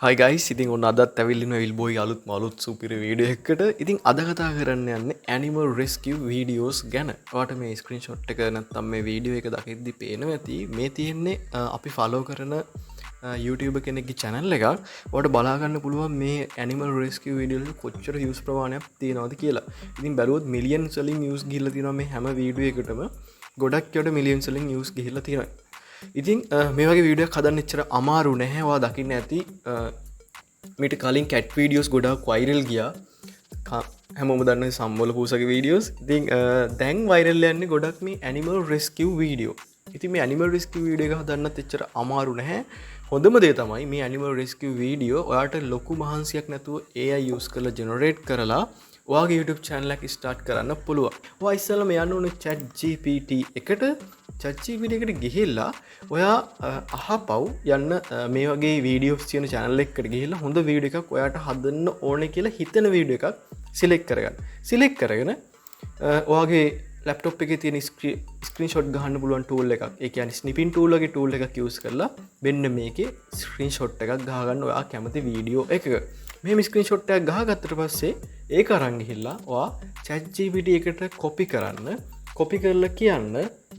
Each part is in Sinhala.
Hi guys, ඉතින් ඔන්න අදත් ඇවිල්ලින විල්බෝයි අලුත් සුපිරි වීඩියෝ එකකට. ඉතින් අද කතා කරන්න යන්නේ animal rescue videos ගැන. ඔයාලට මේ ස්ක්‍රීන්ෂොට් එක නැත්නම් මේ වීඩියෝ එක දකිද්දි පේනවා ඇති මේ තියෙන්නේ අපි ෆලෝ කරන YouTube කෙනෙක්ගේ channel එකක්. ඔයාලට බලා ගන්න පුළුවන් මේ animal rescue video වල කොච්චර views ප්‍රමාණයක් තියෙනවද කියලා. ඉතින් බැලුවොත් millions වලින් views ගිහිල්ලා තියෙනවා මේ හැම වීඩියෝ එකකටම. ගොඩක් යට millions වලින් views ගිහිල්ලා තියෙනවා. ඉතින් මේ වගේ වීඩියෝ හදන්න එච්චර අමාරු නැහැ. ඔයා දකින්න ඇති මීට කලින් කැට් වීඩියෝස් ගොඩක් වයිරල් ගියා. හැමෝම දන්න සම්බොල පූසගේ වීඩියෝස්. ඉතින් දැන් වයිරල් යන්නේ ගොඩක් මේ ඇනිමල් රෙස්කියු වීඩියෝ. ඉතින් මේ ඇනිමල් රෙස්කියු වීඩියෝ එක හදන්නත් එච්චර අමාරු නැහැ. හොඳම දේ තමයි මේ ඇනිමල් රෙස්කියු වීඩියෝ ඔයාට ලොකු මහන්සියක් නැතුව AI use කරලා ජෙනරේට් කරලා ඔයාගේ YouTube channel එක start කරන්න පුළුවන්. ඔයා ඉස්සෙල්ලාම යන්න ඕනේ ChatGPT එකට. ChatGPT එකට ගිහිල්ලා ඔයා අහපව් යන්න මේ වගේ වීඩියෝස් තියෙන channel එකකට ගිහිල්ලා හොඳ වීඩියෝ එකක් ඔයාට හදන්න ඕනේ කියලා හිතන වීඩියෝ එකක් select කරගන්න. select කරගෙන ඔයාගේ laptop එකේ තියෙන screenshot ගහන්න පුළුවන් tool එකක්. ඒ කියන්නේ snipping tool වගේ tool එකක් use කරලා මෙන්න මේකේ screenshot එකක් ගහගන්න ඔයා කැමති වීඩියෝ එකක. මෙහෙම ස්ක්‍රීන්ෂොට් එකක් ගහගත්තට පස්සේ ඒක අරන් ගිහිල්ලා ඔයා ChatGPT එකට කොපි කරන්න. කොපි කරලා කියන්න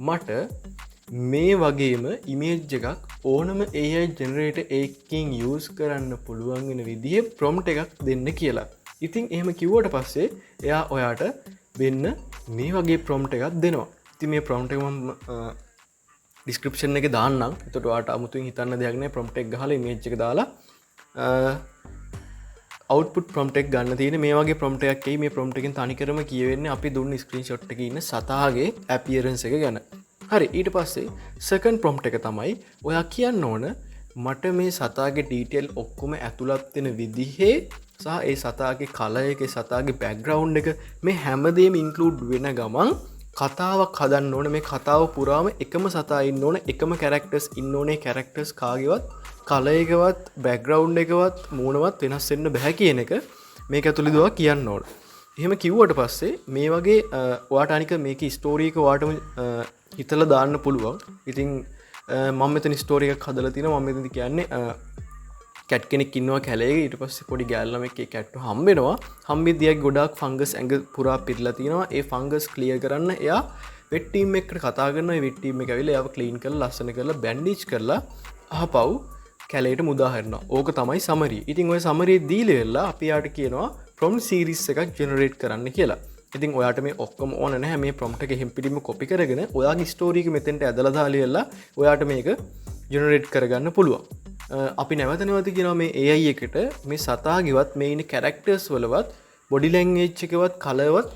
මට මේ වගේම ඉමේජ් එකක් ඕනම AI ජෙනරේටර් එකකින් යූස් කරන්න පුළුවන් වෙන විදිහේ ප්‍රොම්ප්ට් එකක් දෙන්න කියලා. ඉතින් එහෙම කිව්වට පස්සේ එයා ඔයාට වෙන්න මේ වගේ ප්‍රොම්ප්ට් එකක් දෙනවා. ඉතින් මේ ප්‍රොම්ප්ට් එක මම ඩිස්ක්‍රිප්ෂන් එකේ දාන්නම්. එතකොට ඔයාට අමුතුවෙන් හිතන්න දෙයක් නැහැ. ප්‍රොම්ප්ට් එක ගහලා ඉමේජ් එක දාලා output prompt එක ගන්න තියෙන මේ වගේ prompt එකක් එයි. මේ prompt එකෙන් තනිකරම කියවෙන්නේ අපි දුන්න screenshot එකේ ඉන්න සතාගේ appearance එක ගැන. හරි, ඊට පස්සේ second prompt එක තමයි ඔයා කියන්න ඕන මට මේ සතාගේ detail ඔක්කොම ඇතුළත් වෙන විදිහේ සහ ඒ සතාගේ color එක, ඒ සතාගේ background එක මේ හැමදේම include වෙන ගමන් කතාවක් හදන්න ඕන. මේ කතාව පුරාම එකම සතා ඉන්න ඕන, එකම characters ඉන්න ඕනේ. characters කාගේවත් color එකවත් background එකවත් මූණවත් වෙනස් වෙන්න බෑ කියන එක මේක ඇතුළේ දුවා කියන්න ඕන. එහෙම කිව්වට පස්සේ මේ වගේ ඔයාට අනික මේකේ ස්ටෝරි එක ඔයාටම හිතලා දාන්න පුළුවන්. ඉතින් මම මෙතන ස්ටෝරි එකක් හදලා තිනවා. මම මෙතනදි කියන්නේ කැට් කෙනෙක් ඉන්නවා කැලේ. ඊට පස්සේ පොඩි ගෑල් ළමෙක් ඒ කැට්ටව හම්බ වෙනවා. හම්බෙද්දී ගොඩාක් ෆංගස් ඇඟ පුරා පිරලා තිනවා. ඒ ෆංගස් ක්ලියර් කරන්න එයා වෙට් ටීම් එකට කතා කරනවා. ඒ වෙට් ටීම් එක ඇවිල්ලා එයාව ක්ලීන් කරලා ලස්සන කරලා බැන්ඩේජ් කරලා අහපව් කැලේට මුදාහරනවා. ඕක තමයි සමරිය. ඉතින් ඔය සමරිය දීලා වෙලා අපි යාට කියනවා prompt series එකක් generate කරන්න කියලා. ඉතින් ඔයාට මේ ඔක්කොම ඕන නැහැ. මේ prompt එක එහෙම් පිටින්ම copy කරගෙන ඔයාගේ story එක මෙතෙන්ට ඇදලා දාලා ඉවරලා ඔයාට මේක generate කරගන්න පුළුවන්. අපි නැවත කියනවා මේ AI එකට මේ සතාගේවත් මේ ඉන්න characters වලවත් body language එකවත්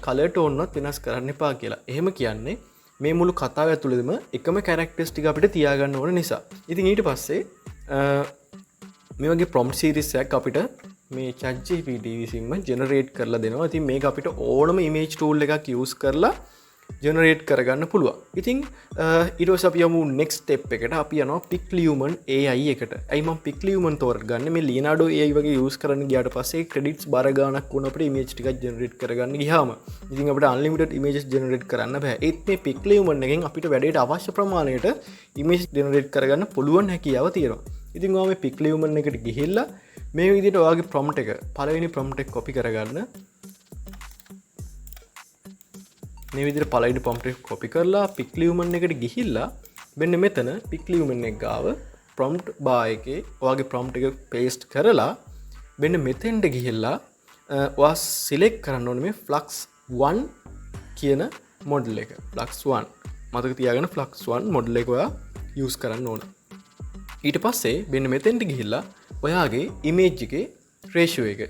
color tone වත් වෙනස් කරන්න එපා කියලා. එහෙම කියන්නේ මේ මුළු කතාව ඇතුළේම එකම characters ටික අපිට තියාගන්න ඕන නිසා. ඉතින් ඊට පස්සේ මේ වගේ prompt series එකක් අපිට මේ ChatGPT විසින්ම generate කරලා දෙනවා. ඉතින් මේක අපිට ඕනම image tool එකක් use කරලා generate කරගන්න පුළුවන්. ඉතින් ඊට පස්සේ අපි යමු next step එකට. අපි යනවා Piclumen AI එකට. ඇයි මම Piclumen තෝරගන්නේ? මේ Leonardo AI වගේ use කරන්න ගියාට පස්සේ credits බර ගාණක් වුණ අපිට image ටිකක් generate කරගන්න ගියාම ඉතින් අපිට unlimited images generate කරන්න බෑ. ඒත් මේ Piclumen එකෙන් අපිට වැඩේට අවශ්‍ය ප්‍රමාණයට image generate කරගන්න පුළුවන් හැකියාව තියෙනවා. ඉතින් ඔයා මේ Piclumen එකට ගිහිල්ලා මේ විදිහට ඔයාගේ prompt එක පළවෙනි prompt එක copy කරගන්න. මේ විදිහට පළවෙනි prompt එක copy කරලා Piclumen එකට ගිහිල්ලා මෙන්න මෙතන Piclumen එක ගාව prompt bar එකේ ඔයාගේ prompt එක paste කරලා මෙන්න මෙතෙන්ට ගිහිල්ලා ඔයා select කරන්න ඕනේ මේ Flux 1 කියන model එක. Flux 1 මතක තියාගන්න Flux 1 model එක ඔයා use කරන්න ඕන. ඊට පස්සේ මෙන්න මෙතෙන්ට ගිහිල්ලා ඔයාගේ image එකේ ratio එක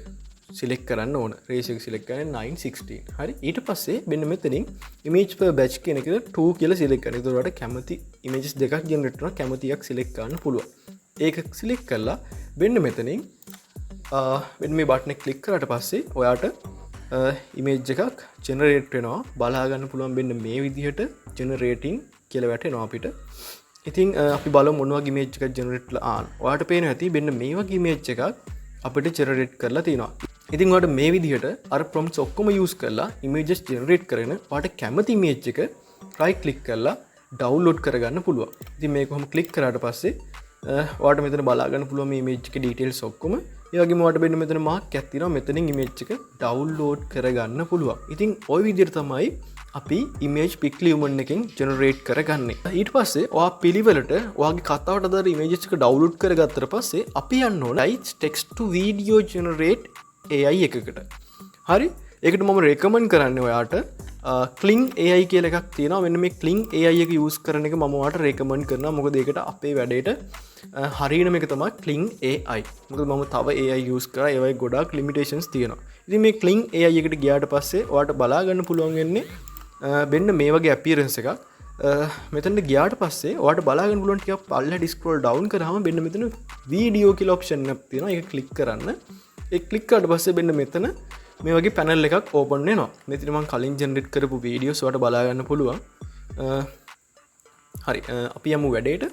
select කරන්න ඕන. ratio එක select කරන්නේ 9:16. හරි. ඊට පස්සේ මෙන්න මෙතනින් image per batch කියන එකට 2 කියලා select කරන්න. ඒතකොට ඔයාලට කැමති images දෙකක් generate කරනවා. කැමති එකක් select කරන්න පුළුවන්. ඒක select කරලා මෙන්න මෙතනින් මෙන්න මේ button එක click කරාට පස්සේ ඔයාට image එකක් generate වෙනවා. බලා ගන්න පුළුවන් මෙන්න මේ විදිහට generating කියලා වැටෙනවා අපිට. ඉතින් අපි බලමු මොන වගේ image එකක් generate කරලා ඔයාට පේනවා ඇති මෙන්න මේ වගේ image එකක් අපිට generate කරලා තිනවා. ඉතින් ඔයාලට මේ විදිහට අර prompts ඔක්කොම use කරලා images generate කරගෙන ඔයාලට කැමති image එක right click කරලා download කරගන්න පුළුවන්. ඉතින් මේක කොහොම click කරාට පස්සේ වාට මෙතන බලාගන්න පුළුවන් මේ image එකේ details ඔක්කොම. ඒ වගේම වාට මෙන්න මෙතන mark එකක් තියෙනවා. මෙතනින් image එක download කරගන්න පුළුවන්. ඉතින් ওই විදිහට තමයි අපි image pickly human එකෙන් generate කරගන්නේ. ඊට පස්සේ ඔයා පිළිවෙලට ඔයාගේ කතාවට අදාළ images එක download කරගත්තට පස්සේ අපි යන්න ඕන text to video generate AI එකකට. හරි? ඒකට මම recommend කරන්නේ ඔයාට Kling AI කියලා එකක් තියෙනවා. මෙන්න මේ Kling AI එක use කරන එක මම ඔයාට recommend කරනවා. මොකද ඒකට අපේ වැඩේට හරියන එක තමයි Kling AI. මොකද මම තව AI use කරා. ඒවයි ගොඩාක් limitations තියෙනවා. ඉතින් මේ Kling AI එකට ගියාට පස්සේ ඔයාට බලා ගන්න පුළුවන් වෙන්නේ මෙන්න මේ වගේ appearance එකක්. මෙතනට ගියාට පස්සේ ඔයාට බලා ගන්න පුළුවන් ටිකක් පල්ලෙහාට scroll down කරාම මෙන්න මෙතන video කියලා option එකක් තියෙනවා. ඒක click කරන්න. ඒක click කරාට පස්සේ මෙන්න මෙතන මේ වගේ පැනල් එකක් ඕපන් වෙනවා. මෙතන මම කලින් ජෙනරේට් කරපු වීඩියෝස් ඔයාලට බලා ගන්න පුළුවන්. හරි අපි යමු වැඩේට.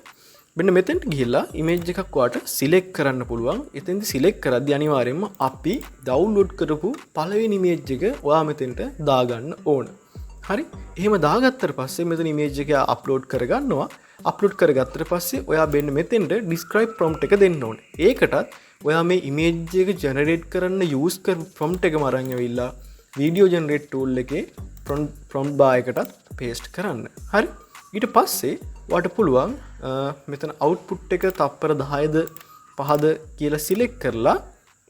මෙන්න මෙතෙන්ට ගිහිල්ලා ඉමේජ් එකක් ඔයාලට සිලෙක්ට් කරන්න පුළුවන්. එතෙන්දි සිලෙක්ට් කරද්දී අනිවාර්යයෙන්ම අපි ඩවුන්ලෝඩ් කරපු පළවෙනි ඉමේජ් එක ඔයා මෙතෙන්ට දාගන්න ඕන. හරි? එහෙම දාගත්තට පස්සේ මෙතන ඉමේජ් එක අප්ලෝඩ් කරගන්නවා. අප්ලෝඩ් කරගත්තට පස්සේ ඔයා මෙන්න මෙතෙන්ට describe prompt එක දෙන්න ඕනේ. ඒකටත් ඔයා මේ image එක generate කරන්න use කරපු prompt එකම අරන් ඇවිල්ලා video generate tool එකේ prompt bar එකටත් paste කරන්න. හරි? ඊට පස්සේ ඔයාට පුළුවන් මෙතන output එක තප්පර 10ද 5ද කියලා select කරලා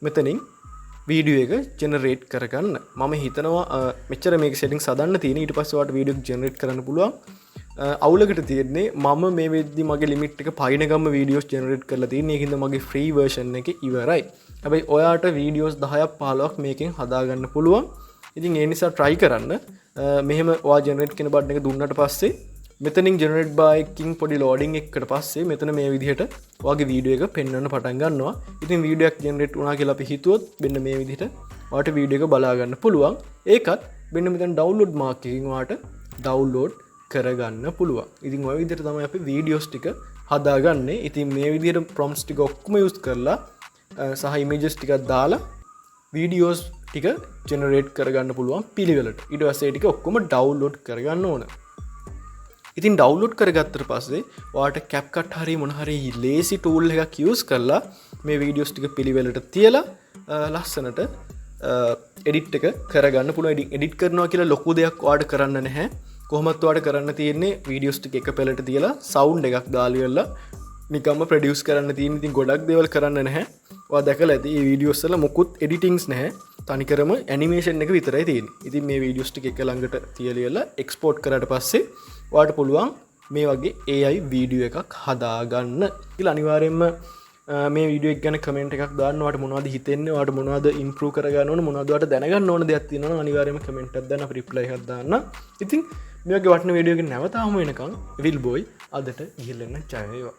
මෙතනින් video එක generate කරගන්න. මම හිතනවා මෙච්චර මේක settings හදන්න තියෙන. ඊට පස්සේ ඔයාට video එක generate කරන්න පුළුවන්. අවුලකට තියෙන්නේ මම මේ වෙද්දි මගේ ලිමිට් එක පයින් ගම්ම වීඩියෝස් ජෙනරේට් කරලා තියෙන්නේ. ඒකින්ද මගේ ෆ්‍රී version එක ඉවරයි. හැබැයි ඔයාට වීඩියෝස් 10ක් 15ක් මේකෙන් හදාගන්න පුළුවන්. ඉතින් ඒ නිසා try කරන්න. මෙහෙම ඔයා ජෙනරේට් කරන බටන් එක දුන්නාට පස්සේ මෙතනින් generate by එකකින් පොඩි loading එකකට පස්සේ මෙතන මේ විදිහට ඔයාගේ වීඩියෝ එක පෙන්වන්න පටන් ගන්නවා. ඉතින් වීඩියෝ එකක් ජෙනරේට් වුණා කියලා අපි හිතුවොත් මෙන්න මේ විදිහට ඔයාට වීඩියෝ එක බලා ගන්න පුළුවන්. ඒකත් මෙන්න මෙතන download mark එකකින් ඔයාට download කරගන්න පුළුවන්. ඉතින් ඔය විදිහට තමයි අපි වීඩියෝස් ටික හදාගන්නේ. ඉතින් මේ විදිහට prompts ටික ඔක්කොම use කරලා සහ images ටිකක් දාලා වීඩියෝස් ටික generate කරගන්න පුළුවන් පිළිවෙලට. ඊට පස්සේ ඒ ටික ඔක්කොම download කරගන්න ඕන. ඉතින් download කරගත්තට පස්සේ ඔයාට CapCut හරි මොන හරි lazy tool එකක් use කරලා මේ වීඩියෝස් ටික පිළිවෙලට තියලා ලස්සනට edit එක කරගන්න පුළුවන්. edit කරනවා කියලා ලොකු දෙයක් ඔයාට කරන්න නැහැ. කොහොමත් ඔයාට කරන්න තියෙන්නේ වීඩියෝස් ටික එක පෙළට තියලා සවුන්ඩ් එකක් දාලා ඉවරලා නිකම්ම ප්‍රොඩියුස් කරන්න තියෙන. ඉතින් ගොඩක් දේවල් කරන්න නැහැ. ඔයා දැකලා ඇති මේ වීඩියෝස් වල මොකුත් එඩිටින්ග්ස් නැහැ. තනිකරම ඇනිමේෂන් එක විතරයි තියෙන්නේ. ඉතින් මේ වීඩියෝස් ටික එක ළඟට තියලා ඉවරලා එක්ස්පෝර්ට් කරාට පස්සේ ඔයාට පුළුවන් මේ වගේ AI වීඩියෝ එකක් හදාගන්න. කියලා අනිවාර්යයෙන්ම මේ වීඩියෝ එක ගැන කමෙන්ට් එකක් දාන්න. ඔයාට මොනවද හිතෙන්නේ? ඔයාට මොනවද ඉම්ප්‍රූව් කරගන්න ඕන? මොනවද ඔයාට දැනගන්න ඕන දෙයක් තියෙනවා නම් අනිවාර්යයෙන්ම කමෙන්ට් එකක් දාන්න. අපි රිප්ලයි එකක් දාන්න. ඉතින් මේ වගේ වටින වීඩියෝ එකක් නැවත ආවම වෙනකන් විල් බොයි අදට ගිහින් එන්න ජය වේවා.